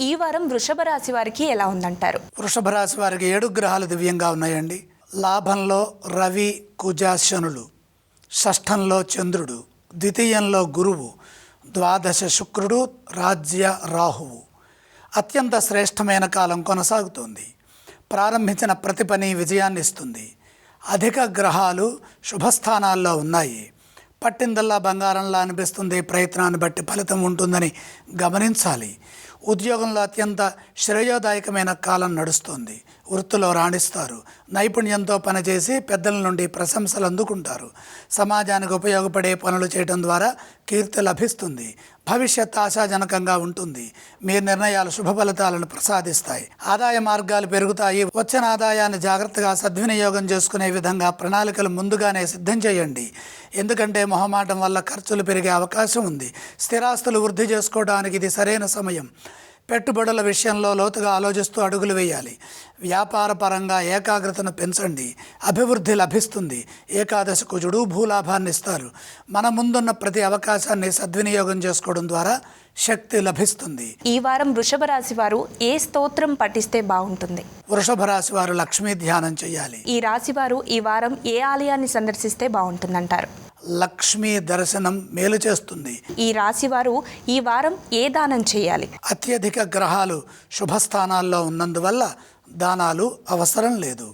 ఈ వారం వృషభ రాశి వారికి ఎలా ఉందంటారు? వృషభ రాశి వారికి 7 గ్రహాలు దివ్యంగా ఉన్నాయండి. లాభంలో రవి, కుజ, శనులు, షష్ఠంలో చంద్రుడు, ద్వితీయంలో గురువు, ద్వాదశ శుక్రుడు, రాజ్య రాహువు. అత్యంత శ్రేష్టమైన కాలం కొనసాగుతోంది. ప్రారంభించిన ప్రతి పని విజయాన్ని ఇస్తుంది. అధిక గ్రహాలు శుభస్థానాల్లో ఉన్నాయి. పట్టిందల్లా బంగారంలా అనిపిస్తుంది. ప్రయత్నాన్ని బట్టి ఫలితం ఉంటుందని గమనించాలి. ఉద్యోగంలో అత్యంత శ్రేయోదాయకమైన కాలం నడుస్తుంది. వృత్తిలో రాణిస్తారు. నైపుణ్యంతో పనిచేసి పెద్దల నుండి ప్రశంసలు అందుకుంటారు. సమాజానికి ఉపయోగపడే పనులు చేయడం ద్వారా కీర్తి లభిస్తుంది. భవిష్యత్ ఆశాజనకంగా ఉంటుంది. మీ నిర్ణయాలు శుభ ఫలితాలను ప్రసాదిస్తాయి. ఆదాయ మార్గాలు పెరుగుతాయి. వచ్చిన ఆదాయాన్ని జాగ్రత్తగా సద్వినియోగం చేసుకునే విధంగా ప్రణాళికలు ముందుగానే సిద్ధం చేయండి. ఎందుకంటే మొహమాటం వల్ల ఖర్చులు పెరిగే అవకాశం ఉంది. స్థిరాస్తులు వృద్ధి చేసుకోవడానికి ఇది సరైన సమయం. పెట్టుబడుల విషయంలో లోతుగా ఆలోచిస్తూ అడుగులు వేయాలి. వ్యాపార పరంగా ఏకాగ్రతను పెంచండి. అభివృద్ధి లభిస్తుంది. ఏకాదశి కుజుడు భూలాభాన్ని ఇస్తారు. మన ముందున్న ప్రతి అవకాశాన్ని సద్వినియోగం చేసుకోవడం ద్వారా శక్తి లభిస్తుంది. ఈ వారం వృషభ రాశి వారు ఏ స్తోత్రం పఠిస్తే బాగుంటుంది? వృషభ రాశి వారు లక్ష్మీ ధ్యానం చేయాలి. ఈ రాశి వారు ఈ వారం ఏ ఆలయాన్ని సందర్శిస్తే బాగుంటుందంటారు? లక్ష్మీ దర్శనం మేలు చేస్తుంది. ఈ రాశి వారు ఈ వారం ఏ దానం చేయాలి? అత్యధిక గ్రహాలు శుభస్థానాల్లో ఉన్నందువల్ల దానాలు అవసరం లేదు.